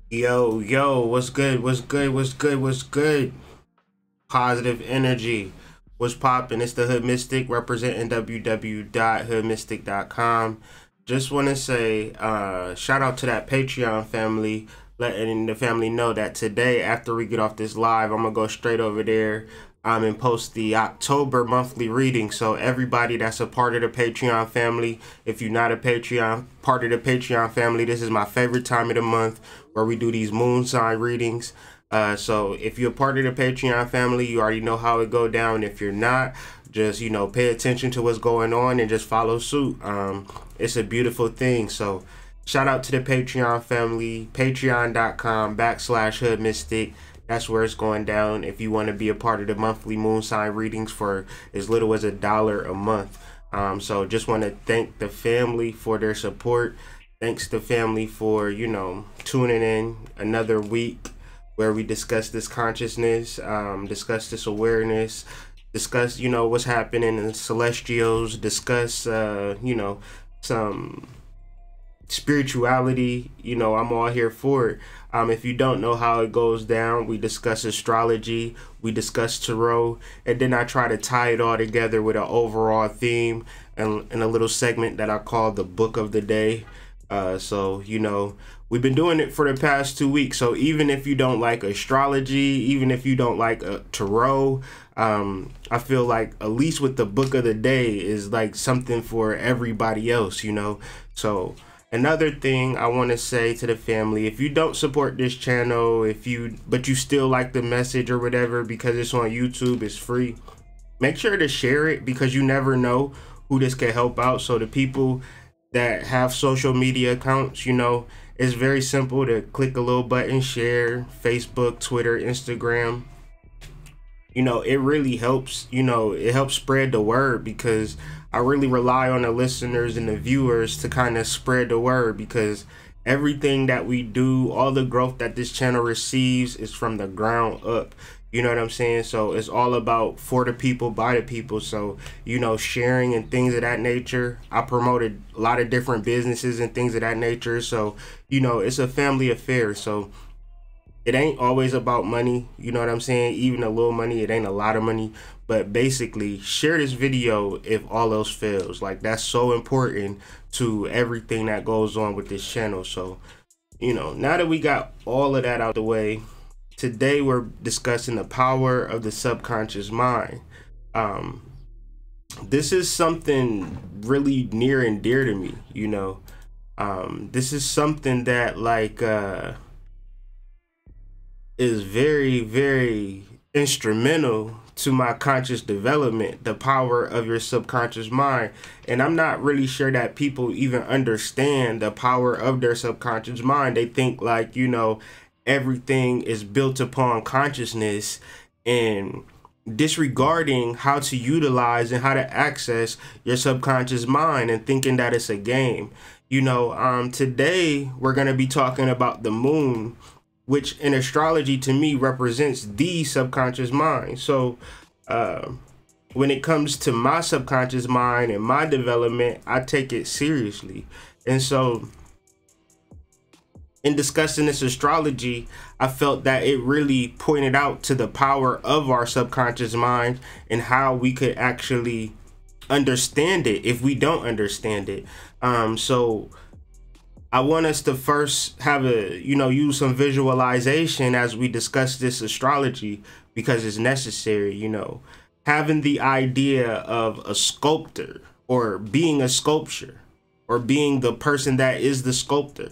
Yo, what's good? What's good? What's good? What's good? Positive energy. What's poppin'? It's the Hood Mystic representing www.hoodmystic.com. Just want to say, shout out to that Patreon family, letting the family know that today, after we get off this live, I'm gonna go straight over there and post the October monthly reading. So everybody that's a part of the Patreon family, if you're not a Patreon part of the Patreon family, this is my favorite time of the month where we do these moon sign readings. So if you're a part of the Patreon family, you already know how it go down. If you're not, just, pay attention to what's going on and just follow suit. It's a beautiful thing. So shout out to the Patreon family, patreon.com/Hood Mystic. That's where it's going down if you want to be a part of the monthly moon sign readings for as little as $1 a month. So just want to thank the family for their support. Thanks to family for, tuning in another week where we discuss this consciousness, discuss this awareness, discuss, what's happening in the celestials, discuss, some spirituality. I'm all here for it. If you don't know how it goes down, we discuss astrology, we discuss tarot, and then I try to tie it all together with an overall theme and a little segment that I call the book of the day. So we've been doing it for the past 2 weeks. So even if you don't like astrology, even if you don't like tarot, I feel like at least with the book of the day is like something for everybody else, So another thing I want to say to the family, if you don't support this channel, but you still like the message or whatever, because it's on YouTube, it's free, make sure to share it, because you never know who this can help out. So the people that have social media accounts, it's very simple to click a little button, share, Facebook, Twitter, Instagram. It really helps, it helps spread the word, because I really rely on the listeners and the viewers to kind of spread the word, because everything that we do, all the growth that this channel receives is from the ground up. You know what I'm saying? So it's all about for the people, by the people. So, sharing and things of that nature. I promoted a lot of different businesses and things of that nature. So, it's a family affair. So it ain't always about money. You know what I'm saying? Even a little money, it ain't a lot of money. But basically, share this video if all else fails. Like, that's so important to everything that goes on with this channel. So, now that we got all of that out the way, today we're discussing the power of the subconscious mind. This is something really near and dear to me, This is something that is very, very instrumental to my conscious development, the power of your subconscious mind. And I'm not really sure that people even understand the power of their subconscious mind. They think everything is built upon consciousness, and disregarding how to utilize and how to access your subconscious mind and thinking that it's a game. Today we're going to be talking about the moon, which in astrology to me represents the subconscious mind. So when it comes to my subconscious mind and my development, I take it seriously. And so in discussing this astrology, I felt that it really pointed out to the power of our subconscious mind and how we could actually understand it if we don't understand it. So I want us to first have use some visualization as we discuss this astrology, because it's necessary. Having the idea of a sculptor, or being a sculpture, or being the person that is the sculptor.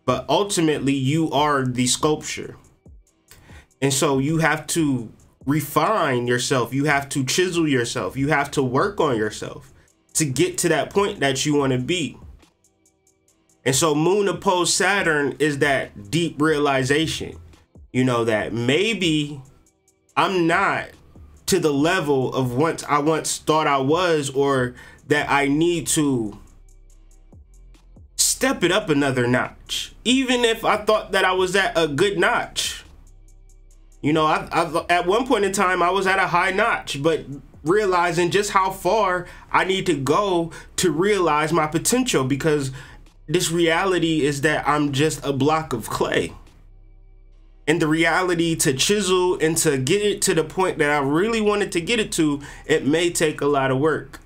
But ultimately, you are the sculpture. And so you have to refine yourself. You have to chisel yourself. You have to work on yourself to get to that point that you want to be. And so Moon opposed Saturn is that deep realization, that maybe I'm not to the level of once I once thought I was, or that I need to step it up another notch, even if I thought that I was at a good notch. I at one point in time I was at a high notch, but realizing just how far I need to go to realize my potential, because this reality is that I'm just a block of clay. And the reality to chisel and to get it to the point that I really wanted to get it to, it may take a lot of work.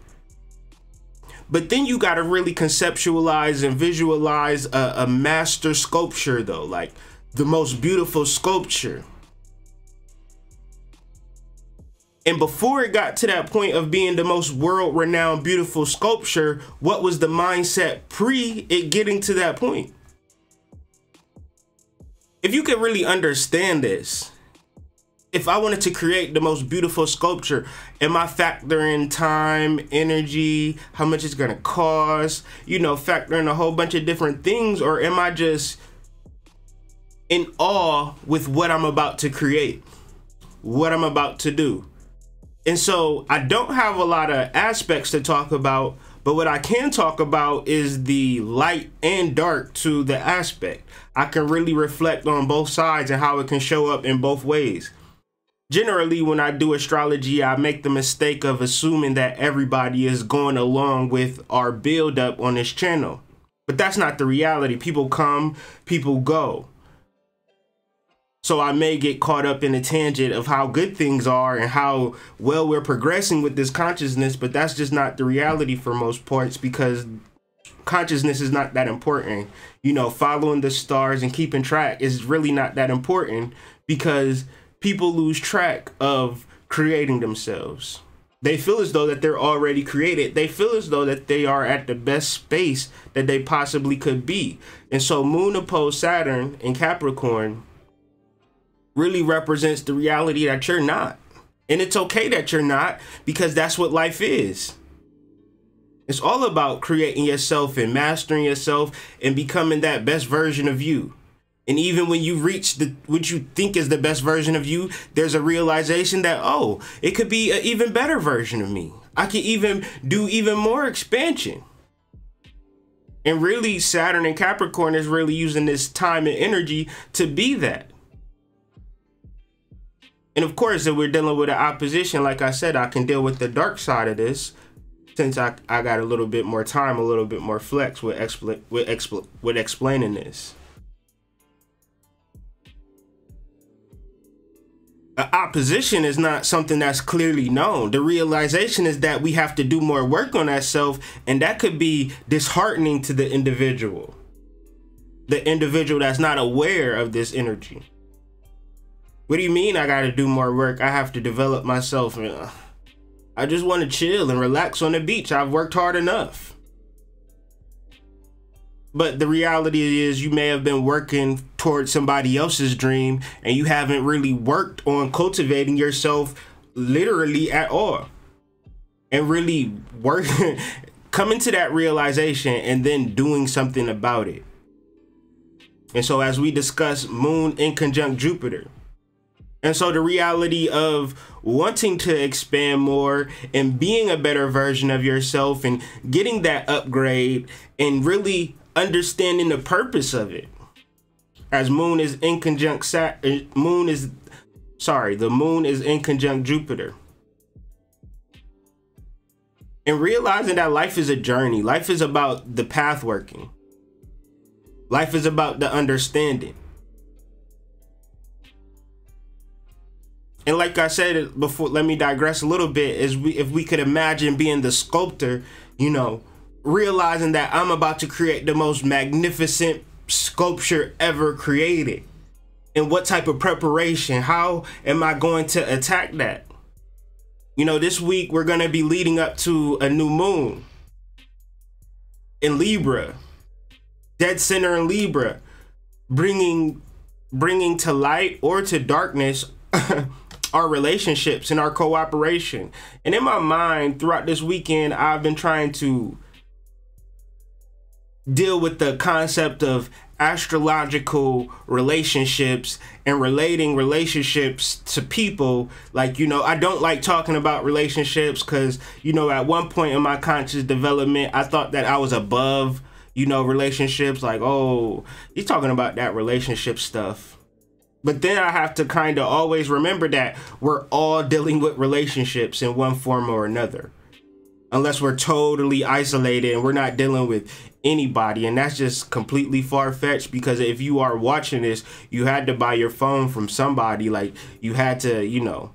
But then you got to really conceptualize and visualize a master sculpture, though, like the most beautiful sculpture. And before it got to that point of being the most world-renowned beautiful sculpture, what was the mindset pre it getting to that point? If you could really understand this, if I wanted to create the most beautiful sculpture, am I factoring time, energy, how much it's gonna cost, you know, factoring a whole bunch of different things, or am I just in awe with what I'm about to create, what I'm about to do? And so I don't have a lot of aspects to talk about, but what I can talk about is the light and dark to the aspect. I can really reflect on both sides and how it can show up in both ways. Generally, when I do astrology, I make the mistake of assuming that everybody is going along with our build up on this channel. But that's not the reality. People come, people go. So I may get caught up in a tangent of how good things are and how well we're progressing with this consciousness, but that's just not the reality for most parts, because consciousness is not that important. You know, following the stars and keeping track is really not that important, because people lose track of creating themselves. They feel as though that they're already created. They feel as though that they are at the best space that they possibly could be. And so Moon opposed Saturn in Capricorn really represents the reality that you're not. And it's okay that you're not, because that's what life is. It's all about creating yourself and mastering yourself and becoming that best version of you. And even when you reach what you think is the best version of you, there's a realization that, oh, it could be an even better version of me. I could even do even more expansion. And really, Saturn and Capricorn is really using this time and energy to be that. And of course, if we're dealing with an opposition, like I said, I can deal with the dark side of this, since I got a little bit more time, a little bit more flex with explaining this. An opposition is not something that's clearly known. The realization is that we have to do more work on ourselves, and that could be disheartening to the individual that's not aware of this energy. What do you mean I got to do more work? I have to develop myself. I just want to chill and relax on the beach. I've worked hard enough. But the reality is you may have been working towards somebody else's dream and you haven't really worked on cultivating yourself literally at all. And really working, coming to that realization and then doing something about it. And so as we discuss Moon in conjunct Jupiter, and so the reality of wanting to expand more and being a better version of yourself and getting that upgrade and really understanding the purpose of it. As Moon is in conjunct the Moon is in conjunct Jupiter. And realizing that life is a journey. Life is about the path working. Life is about the understanding. And like I said before, let me digress a little bit, if we could imagine being the sculptor, you know, realizing that I'm about to create the most magnificent sculpture ever created. And what type of preparation, how am I going to attack that? You know, this week we're going to be leading up to a new moon in Libra, dead center in Libra, bringing to light or to darkness our relationships and our cooperation. And in my mind, throughout this weekend, I've been trying to deal with the concept of astrological relationships and relating relationships to people. Like, you know, I don't like talking about relationships because, you know, at one point in my conscious development, I thought that I was above, you know, relationships. Like, oh, you're talking about that relationship stuff. But then I have to kind of always remember that we're all dealing with relationships in one form or another. unless we're totally isolated and we're not dealing with anybody. And that's just completely far-fetched, because if you are watching this, you had to buy your phone from somebody. Like, you had to, you know,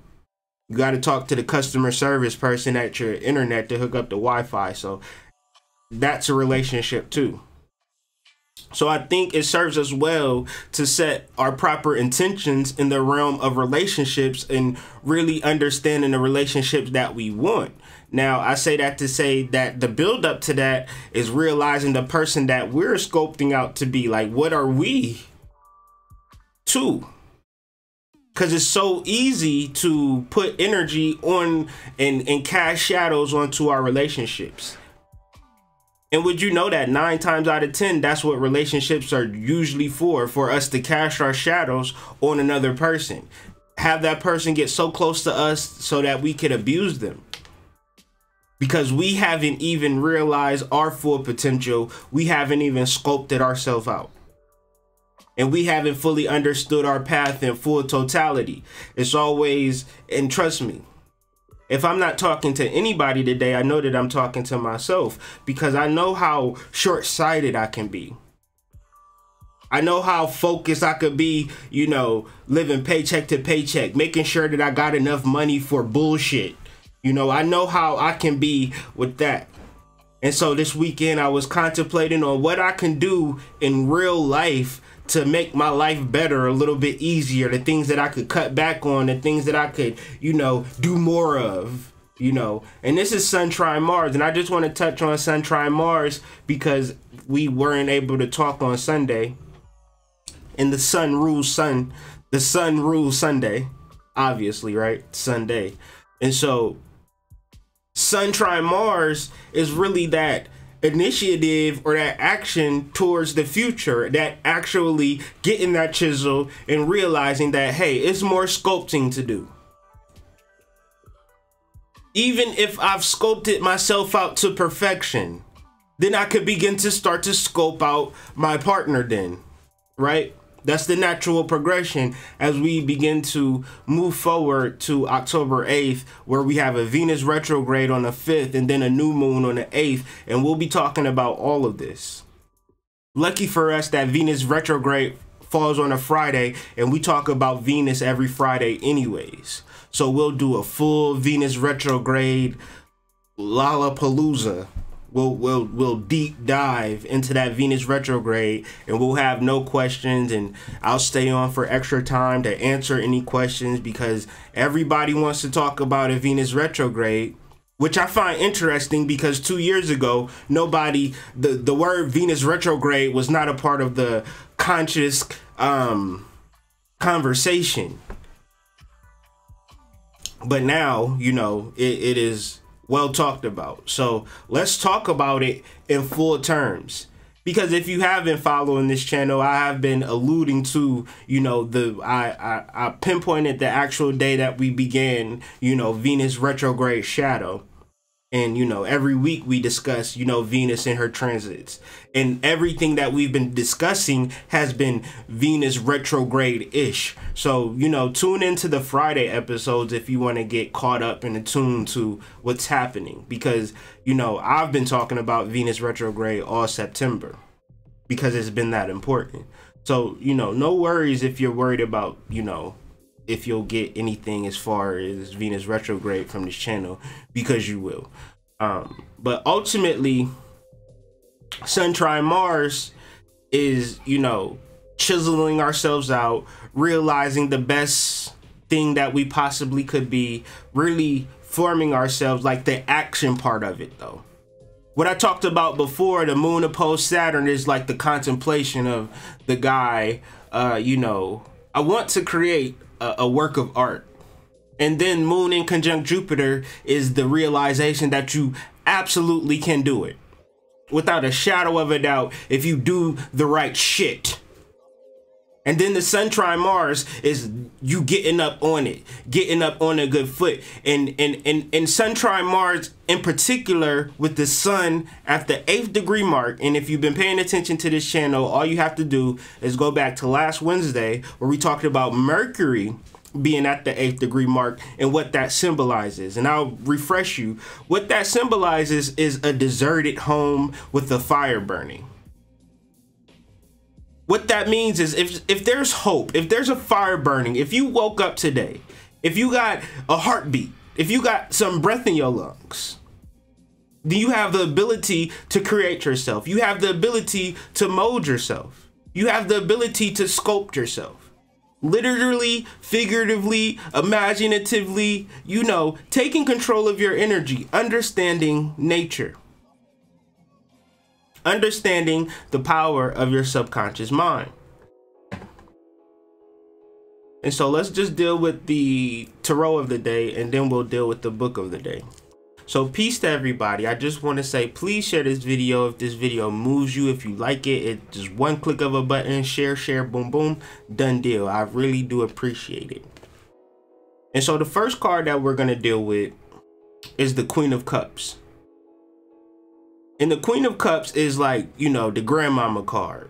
you got to talk to the customer service person at your internet to hook up the Wi-Fi. So that's a relationship too. So I think it serves us well to set our proper intentions in the realm of relationships and really understanding the relationships that we want. Now, I say that to say that the build up to that is realizing the person that we're sculpting out to be. Like, what are we too? Because it's so easy to put energy on and cast shadows onto our relationships. And would you know that 9 times out of 10, that's what relationships are usually for us to cast our shadows on another person. Have that person get so close to us so that we can abuse them. Because we haven't even realized our full potential. We haven't even sculpted ourselves out. And we haven't fully understood our path in full totality. It's always, and trust me, if I'm not talking to anybody today, I know that I'm talking to myself, because I know how short-sighted I can be. I know how focused I could be, you know, living paycheck to paycheck, making sure that I got enough money for bullshit. You know, I know how I can be with that. And so this weekend I was contemplating on what I can do in real life to make my life better, a little bit easier, the things that I could cut back on, the things that I could, you know, do more of, you know. And this is Sun Trine Mars, and I just want to touch on Sun Trine Mars because we weren't able to talk on Sunday. And the sun rules Sunday, obviously, right? Sunday. And so Sun Trine Mars is really that initiative or that action towards the future, that actually getting that chisel and realizing that, hey, it's more sculpting to do. Even if I've sculpted myself out to perfection, then I could begin to start to scope out my partner then, right? That's the natural progression as we begin to move forward to October 8th, where we have a Venus retrograde on the 5th and then a new moon on the 8th. And we'll be talking about all of this. Lucky for us that Venus retrograde falls on a Friday, and we talk about Venus every Friday anyways. So we'll do a full Venus retrograde Lollapalooza. We'll deep dive into that Venus retrograde, and we'll have no questions, and I'll stay on for extra time to answer any questions, because everybody wants to talk about a Venus retrograde, which I find interesting, because 2 years ago, nobody, the word Venus retrograde was not a part of the conscious conversation. But now, you know, it is well talked about. So let's talk about it in full terms, because if you have been following this channel, I have been alluding to, you know, I pinpointed the actual day that we began, you know, Venus retrograde shadow. And, you know, every week we discuss, you know, Venus and her transits, and everything that we've been discussing has been Venus retrograde-ish. So, you know, tune into the Friday episodes if you want to get caught up and attuned to what's happening, because, you know, I've been talking about Venus retrograde all September because it's been that important. So, you know, no worries if you're worried about, you know, if you'll get anything as far as Venus retrograde from this channel, because you will. But ultimately, Sun Trine Mars is, you know, chiseling ourselves out, realizing the best thing that we possibly could be, really forming ourselves, like the action part of it though. What I talked about before, the moon opposed Saturn, is like the contemplation of the guy, you know, I want to create a work of art. And then moon in conjunct Jupiter is the realization that you absolutely can do it without a shadow of a doubt if you do the right shit. And then the Sun Trine Mars is you getting up on it, getting up on a good foot. And Sun Trine Mars in particular, with the sun at the 8th degree mark. And if you've been paying attention to this channel, all you have to do is go back to last Wednesday, where we talked about Mercury being at the 8th degree mark and what that symbolizes. And I'll refresh you. What that symbolizes is a deserted home with a fire burning. What that means is if there's hope, if there's a fire burning, if you woke up today, if you got a heartbeat, if you got some breath in your lungs, then you have the ability to create yourself. You have the ability to mold yourself. You have the ability to sculpt yourself. Literally, figuratively, imaginatively, you know, taking control of your energy, understanding nature, understanding the power of your subconscious mind. And so let's just deal with the tarot of the day, and then we'll deal with the book of the day. So peace to everybody. I just want to say, please share this video if this video moves you. If you like it, it's just one click of a button, share, boom, boom, done deal. I really do appreciate it. And so the first card that we're going to deal with is the Queen of Cups. And the Queen of Cups is like, you know, the grandmama card.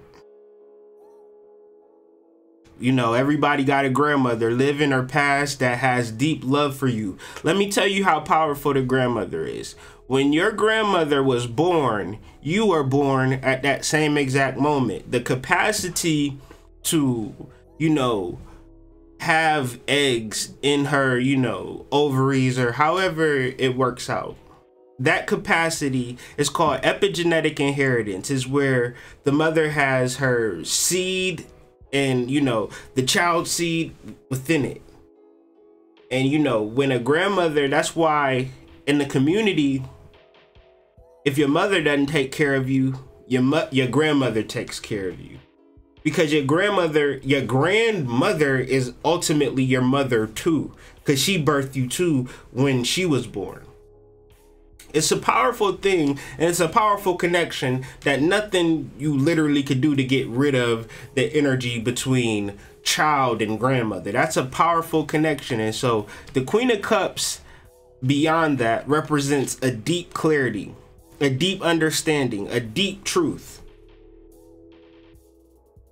You know, everybody got a grandmother living her past that has deep love for you. Let me tell you how powerful the grandmother is. When your grandmother was born, you were born at that same exact moment. The capacity to, you know, have eggs in her, you know, ovaries or however it works out. That capacity is called epigenetic inheritance. Is where the mother has her seed and, you know, the child seed within it. And, you know, when a grandmother, that's why in the community, if your mother doesn't take care of you, your grandmother takes care of you. Because your grandmother is ultimately your mother too, because she birthed you too when she was born. It's a powerful thing, and it's a powerful connection that nothing you literally could do to get rid of the energy between child and grandmother. That's a powerful connection. And so the Queen of Cups, beyond that, represents a deep clarity, a deep understanding, a deep truth.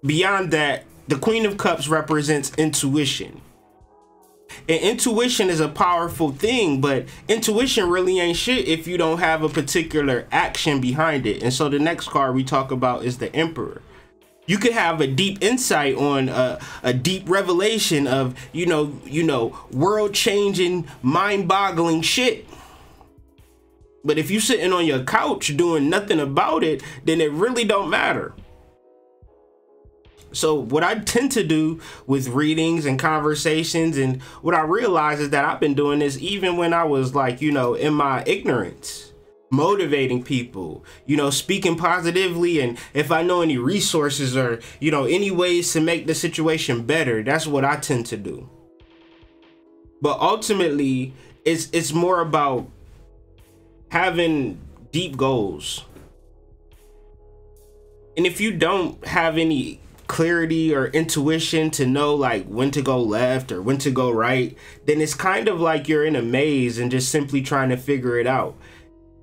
Beyond that, the Queen of Cups represents intuition. And intuition is a powerful thing, but intuition really ain't shit if you don't have a particular action behind it. And so the next card we talk about is the Emperor. You could have a deep insight on a deep revelation of, you know, world-changing, mind-boggling shit. But if you sitting on your couch doing nothing about it, then it really don't matter. So what I tend to do with readings and conversations, and what I realize is that I've been doing this even when I was like, you know, in my ignorance, motivating people, you know, speaking positively. And if I know any resources or, you know, any ways to make the situation better, that's what I tend to do. But ultimately, it's more about having deep goals. And if you don't have any clarity or intuition to know like when to go left or when to go right, then it's kind of like you're in a maze and just simply trying to figure it out.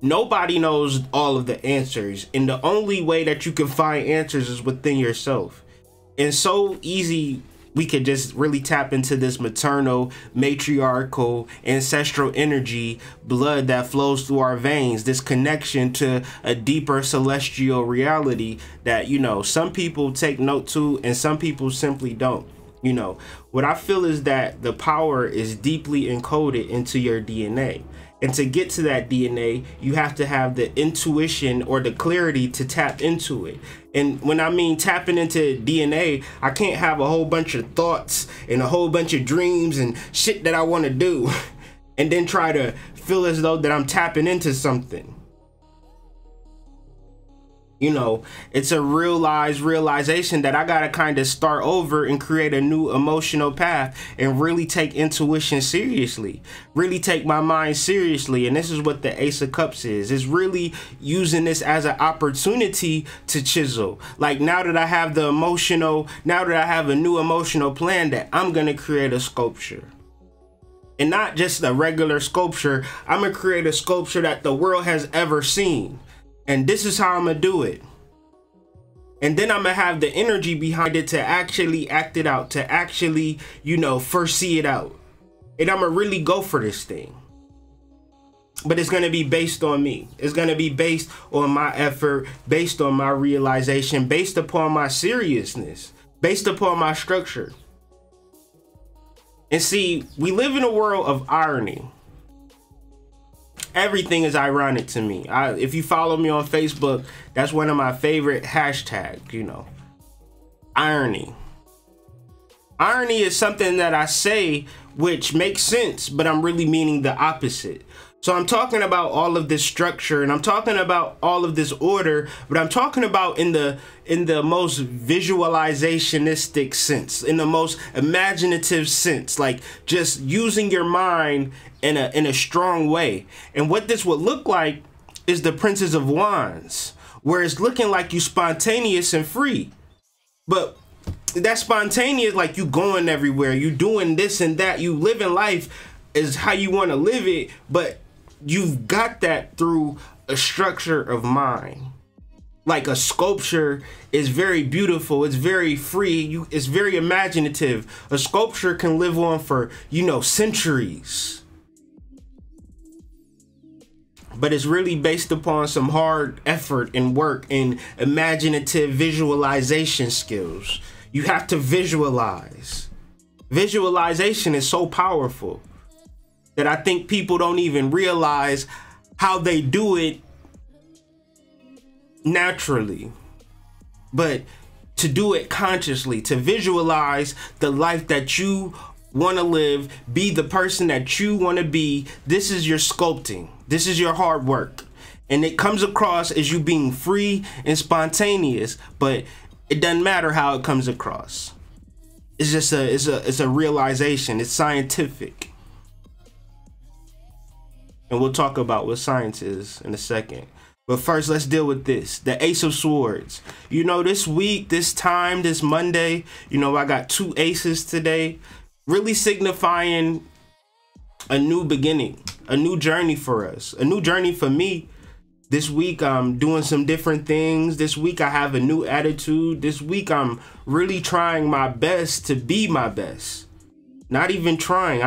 Nobody knows all of the answers, and the only way that you can find answers is within yourself. And so easy we could just really tap into this maternal, matriarchal, ancestral energy, blood that flows through our veins, this connection to a deeper celestial reality that, you know, some people take note to and some people simply don't. You know, what I feel is that the power is deeply encoded into your DNA. And to get to that DNA, you have to have the intuition or the clarity to tap into it. And when I mean tapping into DNA, I can't have a whole bunch of thoughts and a whole bunch of dreams and shit that I want to do and then try to feel as though that I'm tapping into something. You know, it's a realization that I gotta kind of start over and create a new emotional path and really take intuition seriously, really take my mind seriously. And this is what the Ace of Cups is. It's really using this as an opportunity to chisel. Like, now that I have the emotional, now that I have a new emotional plan, that I'm gonna create a sculpture. And not just a regular sculpture, I'm gonna create a sculpture that the world has ever seen. And this is how I'm gonna do it. And then I'm gonna have the energy behind it to actually act it out, to actually, foresee it out. And I'm gonna really go for this thing. But it's gonna be based on me. It's gonna be based on my effort, based on my realization, based upon my seriousness, based upon my structure. And see, we live in a world of irony. Everything is ironic to me. If you follow me on Facebook, that's one of my favorite hashtags, irony. Irony is something that I say which makes sense, but I'm really meaning the opposite. So I'm talking about all of this structure, and I'm talking about all of this order, but I'm talking about in the most visualizationistic sense, in the most imaginative sense, like just using your mind in a strong way. And what this would look like is the Princess of Wands, where it's looking like you spontaneous and free. But that spontaneous, like you going everywhere, you doing this and that, you living life is how you want to live it, but you've got that through a structure of mind. Like a sculpture is very beautiful, it's very free, it's very imaginative. A sculpture can live on for, centuries. But it's really based upon some hard effort and work and imaginative visualization skills. You have to visualize. Visualization is so powerful that I think people don't even realize how they do it naturally. But to do it consciously, to visualize the life that you want to live, be the person that you want to be, this is your sculpting. This is your hard work. And it comes across as you being free and spontaneous, but it doesn't matter how it comes across. It's just it's a realization. It's scientific. And we'll talk about what science is in a second. But first, let's deal with this. The Ace of Swords. This week, this time, this Monday, I got 2 aces today. Really signifying a new beginning, a new journey for us, a new journey for me. This week, I'm doing some different things. This week, I have a new attitude. This week, I'm really trying my best to be my best. Not even trying.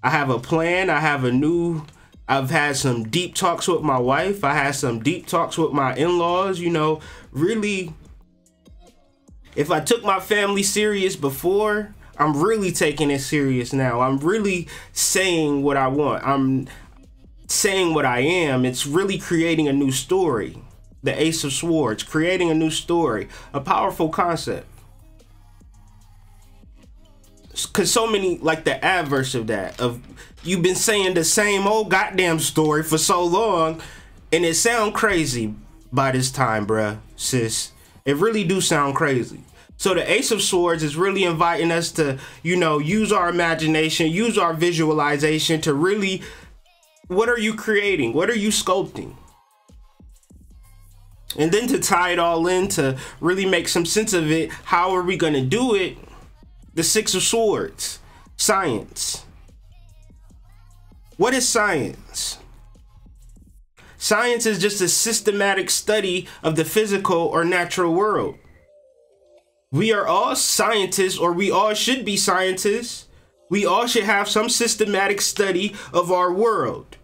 I have a plan. I've had some deep talks with my wife. I had some deep talks with my in-laws, really. If I took my family serious before, I'm really taking it serious now. I'm really saying what I want. I'm saying what I am. It's really creating a new story. The Ace of Swords, creating a new story, a powerful concept. Cause so many, like the adverse of that, of you've been saying the same old goddamn story for so long, and it sound crazy by this time, bruh, sis. It really do sound crazy. So the Ace of Swords is really inviting us to, use our imagination, use our visualization to really, what are you creating? What are you sculpting? And then to tie it all in, to really make some sense of it, how are we going to do it? The Six of Swords, science. What is science? Science is just a systematic study of the physical or natural world. We are all scientists, or we all should be scientists. We all should have some systematic study of our world.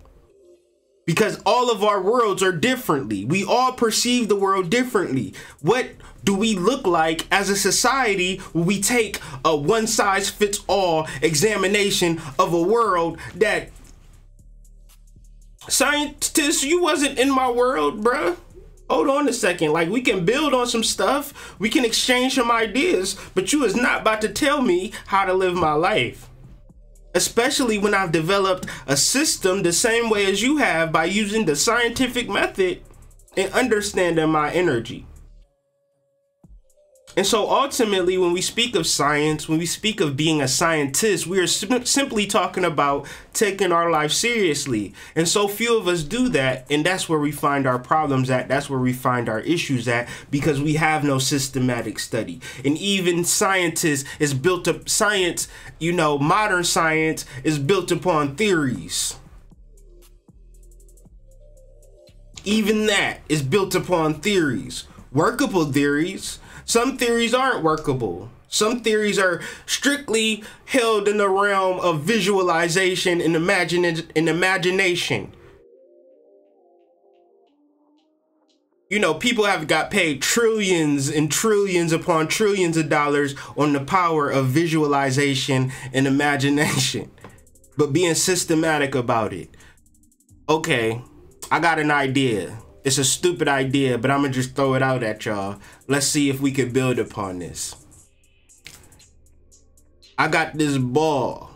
Because all of our worlds are differently. We all perceive the world differently. What do we look like as a society when we take a one-size-fits-all examination of a world that... Scientists, you wasn't in my world, bruh. Hold on a second. Like, we can build on some stuff. We can exchange some ideas. But you is not about to tell me how to live my life. Especially when I've developed a system the same way as you have by using the scientific method and understanding my energy. And so ultimately, when we speak of science, when we speak of being a scientist, we are simply talking about taking our life seriously. And so few of us do that. And that's where we find our problems at. That's where we find our issues at, because we have no systematic study. And even scientists is built up, science, modern science is built upon theories. Even that is built upon theories. workable theories. Some theories aren't workable. Some theories are strictly held in the realm of visualization and imagination. You know, people have got paid trillions and trillions upon trillions of dollars on the power of visualization and imagination, but being systematic about it. Okay, I got an idea. It's a stupid idea, but I'm gonna just throw it out at y'all. Let's see if we can build upon this. I got this ball,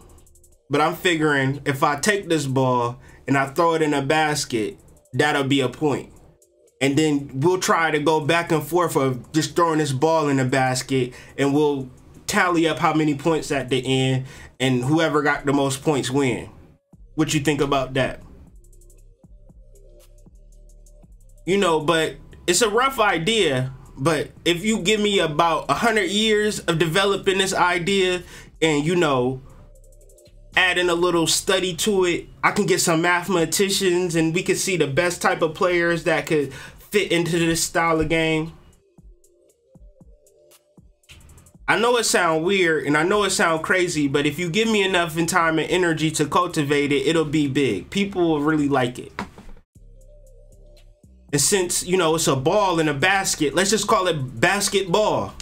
but I'm figuring if I take this ball and I throw it in a basket, that'll be a point. And then we'll try to go back and forth of just throwing this ball in the basket, and we'll tally up how many points at the end, and whoever got the most points win. What you think about that? You know, but it's a rough idea, but if you give me about 100 years of developing this idea and, you know, adding a little study to it, I can get some mathematicians and we can see the best type of players that could fit into this style of game. I know it sounds weird and I know it sounds crazy, but if you give me enough time and energy to cultivate it, it'll be big. People will really like it. And since, you know, it's a ball in a basket, let's just call it basketball.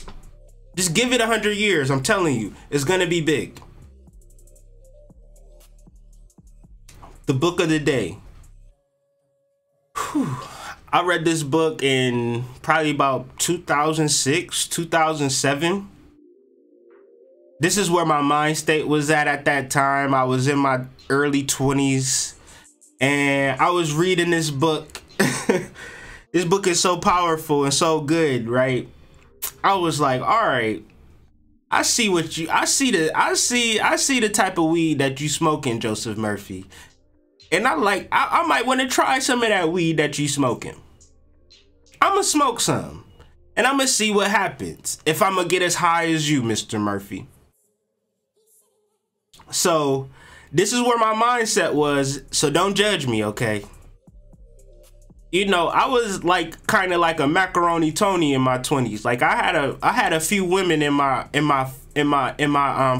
Just give it 100 years. I'm telling you, it's gonna be big. The book of the day. Whew. I read this book in probably about 2006, 2007. This is where my mind state was at that time. I was in my early 20s and I was reading this book. This book is so powerful and so good, right? I was like, all right, I see the type of weed that you smoking, Joseph Murphy. And I might want to try some of that weed that you smoking. I'm gonna smoke some and I'm gonna see what happens if I'm gonna get as high as you, Mr. Murphy. So this is where my mindset was. So don't judge me, okay? You know, I was like kind of like a macaroni Tony in my 20s. Like I had a few women in my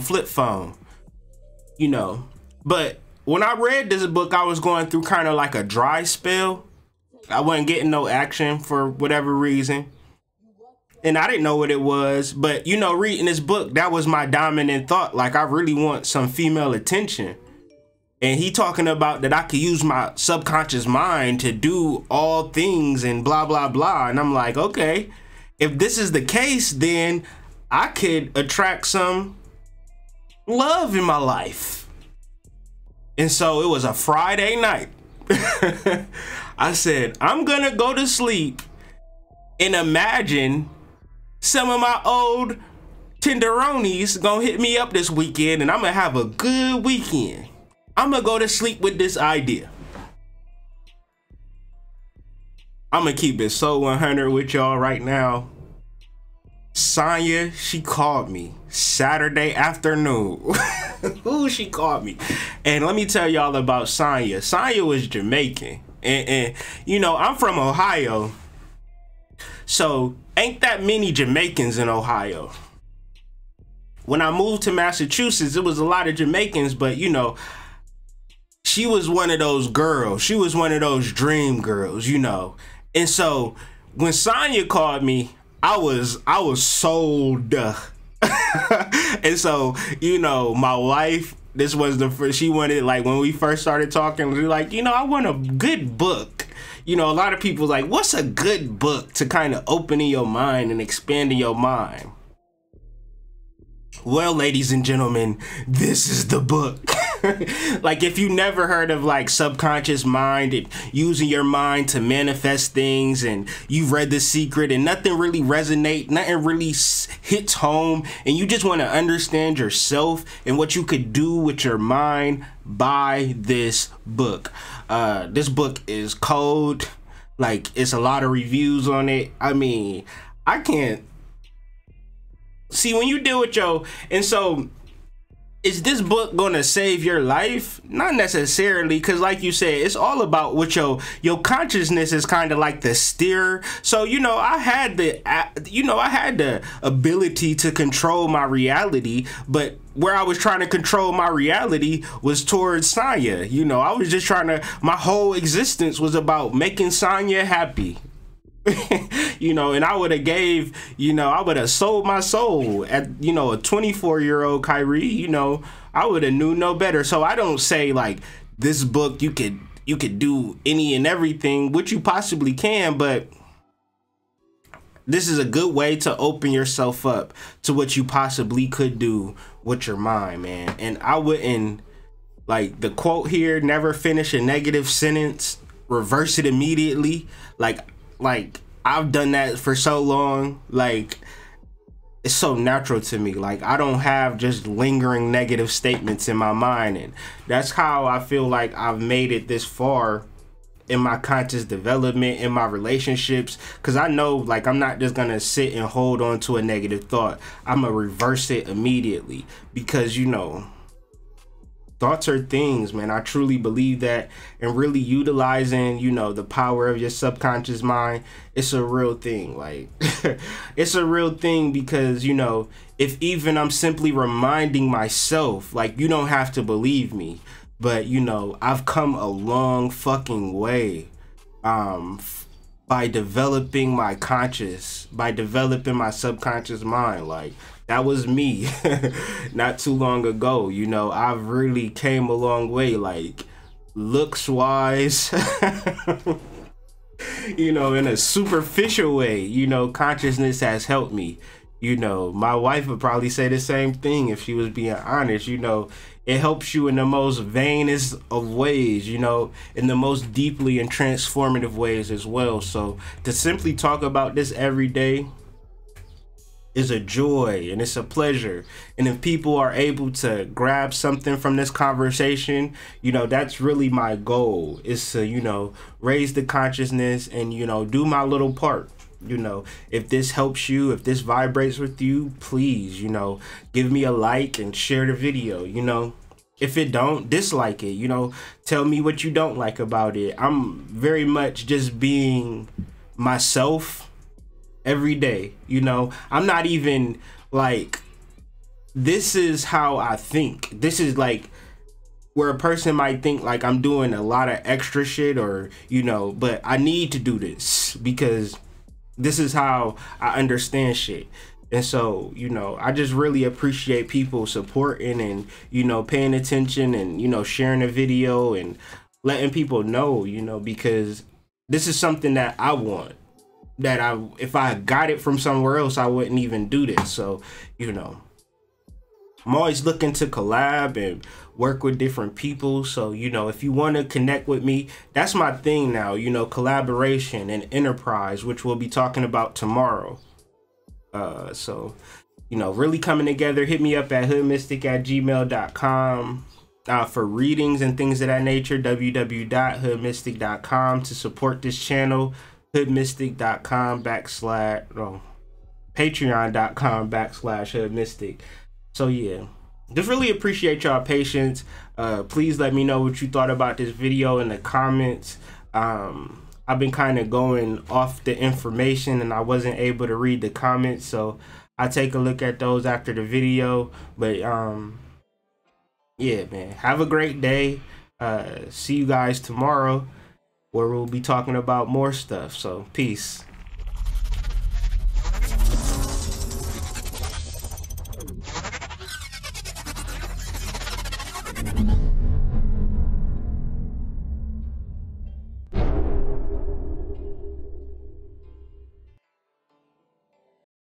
flip phone, you know. But when I read this book, I was going through kind of like a dry spell. I wasn't getting no action for whatever reason. And I didn't know what it was. But, you know, reading this book, that was my dominant thought. Like, I really want some female attention. And he talking about that I could use my subconscious mind to do all things and blah, blah, blah. And I'm like, okay, if this is the case, then I could attract some love in my life. And so it was a Friday night. I said, I'm gonna go to sleep and imagine some of my old tenderonis gonna hit me up this weekend and I'm gonna have a good weekend. I'm gonna go to sleep with this idea. I'm gonna keep it so 100 with y'all right now. Sonya, she called me Saturday afternoon. Ooh, she called me. And let me tell y'all about Sonya. Sonya was Jamaican. And you know, I'm from Ohio. So ain't that many Jamaicans in Ohio. When I moved to Massachusetts, it was a lot of Jamaicans, but you know, she was one of those girls. She was one of those dream girls, you know. And so when Sonya called me, I was sold. And so, you know, my wife, this was the first, she wanted, like, when we first started talking, we were like, you know, I want a good book. You know, a lot of people like, what's a good book to kind of open in your mind and expand in your mind? Well, ladies and gentlemen, this is the book. Like, if you never heard of like subconscious mind and using your mind to manifest things, and you've read The Secret and nothing really resonates, nothing really hits home, and you just want to understand yourself and what you could do with your mind, buy this book. This book is cold. Like, it's a lot of reviews on it. I mean, I can't see when you deal with and so is this book gonna save your life? Not necessarily, because like you said, it's all about what your consciousness is kind of like the steer. So I had the ability to control my reality, but where I was trying to control my reality was towards Sonya. I was just my whole existence was about making Sonya happy. And I would have sold my soul at, a 24-year-old Kyrie. I would have knew no better. So I don't say like this book, you could do any and everything, which you possibly can, but this is a good way to open yourself up to what you possibly could do with your mind, man. And I wouldn't, like the quote here, never finish a negative sentence, reverse it immediately. Like I've done that for so long, like it's so natural to me. Like I don't have just lingering negative statements in my mind, and that's how I feel like I've made it this far in my conscious development, in my relationships, because I know like I'm not just gonna sit and hold on to a negative thought. I'm gonna reverse it immediately, because thoughts are things, man. I truly believe that, and really utilizing, the power of your subconscious mind, it's a real thing. Like, it's a real thing because, if even I'm simply reminding myself, like, you don't have to believe me, but, I've come a long fucking way by developing my subconscious mind. Like, that was me not too long ago. I've really came a long way, like looks wise, in a superficial way. Consciousness has helped me. My wife would probably say the same thing if she was being honest. It helps you in the most vainest of ways, in the most deeply and transformative ways as well. So to simply talk about this every day is a joy, and it's a pleasure. And if people are able to grab something from this conversation, that's really my goal, is to raise the consciousness and do my little part. If this helps you, if this vibrates with you, please give me a like and share the video. If it don't, dislike it. Tell me what you don't like about it. I'm very much just being myself every day. I'm not even like, this is how I think. This is like where a person might think like I'm doing a lot of extra shit, or but I need to do this because this is how I understand shit. And so I just really appreciate people supporting and paying attention and sharing the video and letting people know, because this is something that I want, that if I got it from somewhere else, I wouldn't even do this. So I'm always looking to collab and work with different people. So if you want to connect with me, that's my thing now. Collaboration and enterprise, which we'll be talking about tomorrow. So really coming together. Hit me up at hoodmystic@gmail.com for readings and things of that nature. www.hoodmystic.com to support this channel. Hoodmystic.com patreon.com/hoodmystic. So yeah, just really appreciate y'all patience. Please let me know what you thought about this video in the comments. I've been kind of going off the information and I wasn't able to read the comments, so I take a look at those after the video. But yeah, man, have a great day. See you guys tomorrow, where we'll be talking about more stuff. So peace.